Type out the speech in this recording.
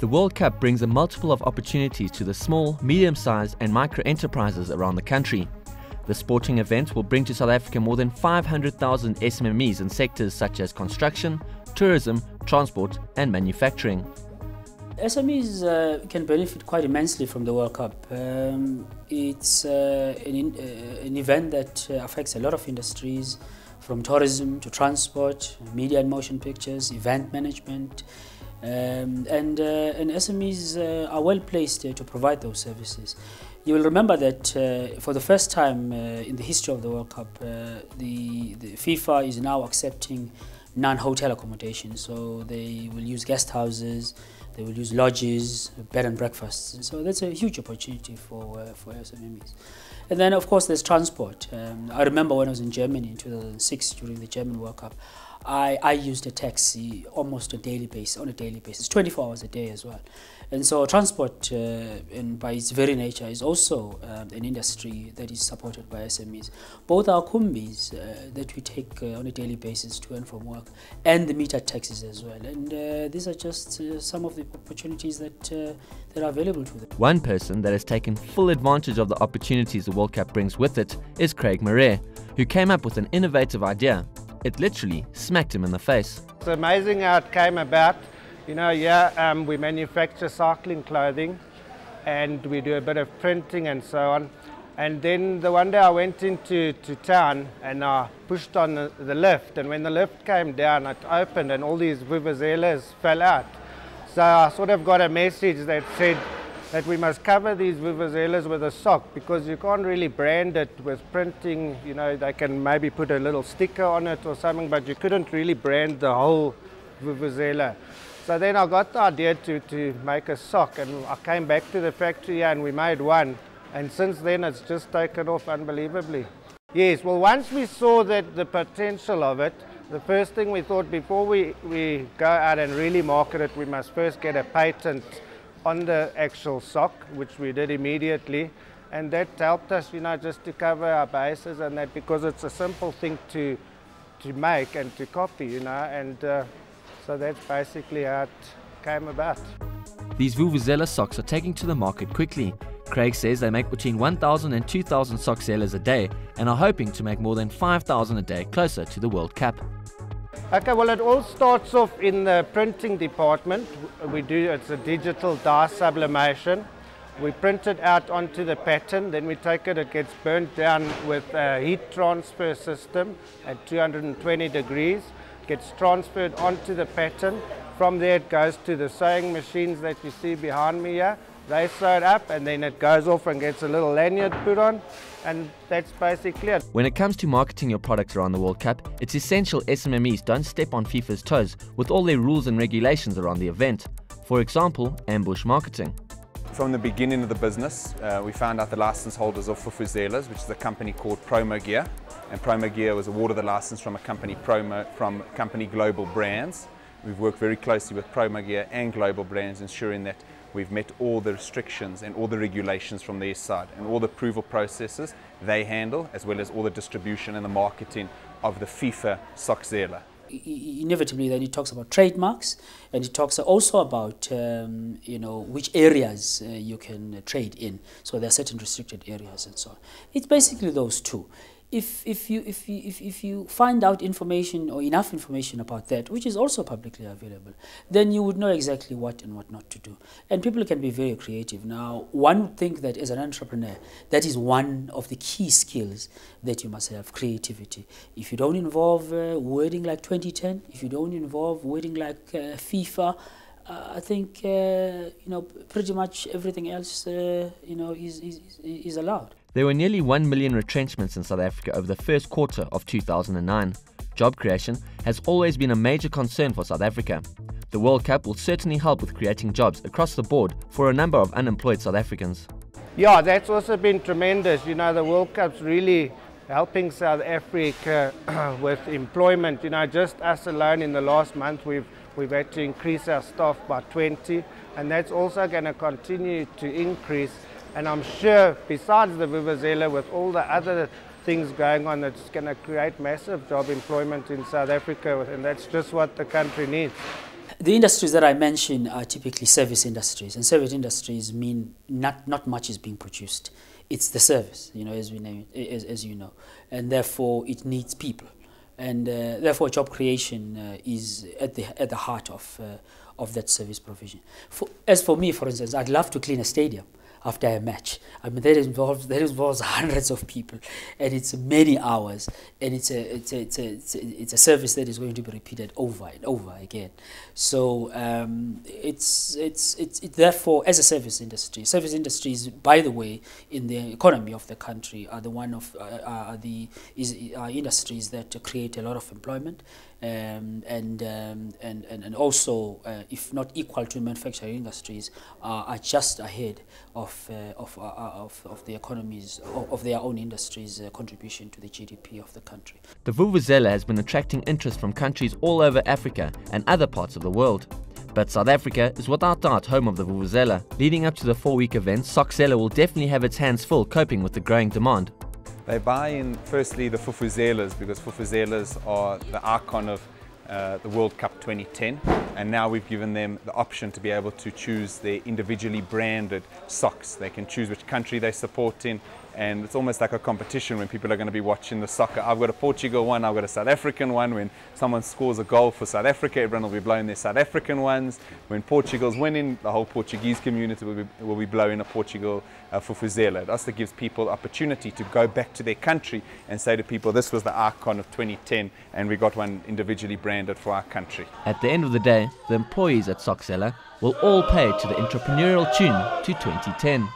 The World Cup brings a multiple of opportunities to the small, medium-sized and micro-enterprises around the country. The sporting event will bring to South Africa more than 500,000 SMMEs in sectors such as construction, tourism, transport and manufacturing. SMEs can benefit quite immensely from the World Cup. It's an event that affects a lot of industries, from tourism to transport, media and motion pictures, event management, and SMEs are well placed to provide those services. You will remember that for the first time in the history of the World Cup, the FIFA is now accepting non-hotel accommodation. So they will use guest houses, they will use lodges, bed and breakfasts. And so that's a huge opportunity for SMMEs. And then, of course, there's transport. I remember when I was in Germany in 2006 during the German World Cup, I used a taxi almost on a daily basis, 24 hours a day as well. And so transport, and by its very nature, is also an industry that is supported by SMEs. Both our kumbis that we take on a daily basis to and from work, and the meter taxis as well. And these are just some of the opportunities that are available to them. One person that has taken full advantage of the opportunities the World Cup brings with it is Craig Marais, who came up with an innovative idea. It literally smacked him in the face. It's amazing how it came about. You know, we manufacture cycling clothing and we do a bit of printing and so on. And then the one day I went into town and I pushed on the lift, and when the lift came down, it opened and all these vuvuzelas fell out. So I sort of got a message that said that we must cover these vuvuzelas with a sock, because you can't really brand it with printing. You know, they can maybe put a little sticker on it or something, but you couldn't really brand the whole vuvuzela. So then I got the idea to make a sock, and I came back to the factory and we made one, and since then it's just taken off unbelievably. Yes, well, once we saw that the potential of it, the first thing we thought, before we go out and really market it, we must first get a patent on the actual sock, which we did immediately, and that helped us, you know, just to cover our bases, and that because it's a simple thing to make and to copy, you know, and so that's basically how it came about. These vuvuzela socks are taking to the market quickly. Craig says they make between 1,000 and 2,000 SOCKZELAs a day and are hoping to make more than 5,000 a day closer to the World Cup. Okay, well, it all starts off in the printing department. It's a digital dye sublimation. We print it out onto the pattern, then we take it, it gets burnt down with a heat transfer system at 220 degrees, gets transferred onto the pattern. From there it goes to the sewing machines that you see behind me here. They sew it up and then it goes off and gets a little lanyard put on, and that's basically it. When it comes to marketing your products around the World Cup, it's essential SMMEs don't step on FIFA's toes with all their rules and regulations around the event. For example, ambush marketing. From the beginning of the business, we found out the license holders of vuvuzelas, which is a company called Promo Gear, and Promo Gear was awarded the license from company Global Brands. We've worked very closely with Promo Gear and Global Brands, ensuring that we've met all the restrictions and all the regulations from their side, and all the approval processes they handle, as well as all the distribution and the marketing of the FIFA SOCKZELA. Inevitably, then it talks about trademarks, and it talks also about you know, which areas you can trade in. So there are certain restricted areas and so on. It's basically those two. If you find out information or enough information about that, which is also publicly available, then you would know exactly what and what not to do. And people can be very creative. Now, one would think that as an entrepreneur, that is one of the key skills that you must have: creativity. If you don't involve wording like 2010, if you don't involve wording like FIFA, I think you know, pretty much everything else you know, is allowed. There were nearly 1 million retrenchments in South Africa over the first quarter of 2009. Job creation has always been a major concern for South Africa. The World Cup will certainly help with creating jobs across the board for a number of unemployed South Africans. Yeah, that's also been tremendous. You know, the World Cup's really helping South Africa with employment. You know, just us alone in the last month, we've had to increase our staff by 20, and that's also going to continue to increase. And I'm sure, besides the vuvuzela, with all the other things going on, it's going to create massive job employment in South Africa, and that's just what the country needs. The industries that I mentioned are typically service industries, and service industries mean not much is being produced. It's the service, as we name it, as you know, and therefore it needs people, and therefore job creation is at the heart of that service provision. As for me, for instance, I'd love to clean a stadium after a match. I mean, that involves hundreds of people, and it's many hours, and it's a service that is going to be repeated over and over again. So it's therefore, as a service industries, by the way, in the economy of the country, are industries that create a lot of employment, and also, if not equal to manufacturing industries, are just ahead of the economies of their own industries' contribution to the GDP of the country. The Vuvuzela has been attracting interest from countries all over Africa and other parts of the world. But South Africa is without doubt home of the Vuvuzela. Leading up to the 4-week event, SOCKZELA will definitely have its hands full coping with the growing demand. They buy in, firstly, the Vuvuzelas, because Vuvuzelas are the icon of the World Cup 2010, and now we've given them the option to be able to choose their individually branded socks. They can choose which country they support in, and it's almost like a competition when people are going to be watching the soccer. I've got a Portugal one, I've got a South African one. When someone scores a goal for South Africa, everyone will be blowing their South African ones. When Portugal's winning, the whole Portuguese community will be blowing a Portugal Vuvuzela. It also gives people the opportunity to go back to their country and say to people, this was the icon of 2010, and we got one individually branded for our country. At the end of the day, the employees at SOCKZELA will all pay to the entrepreneurial tune to 2010.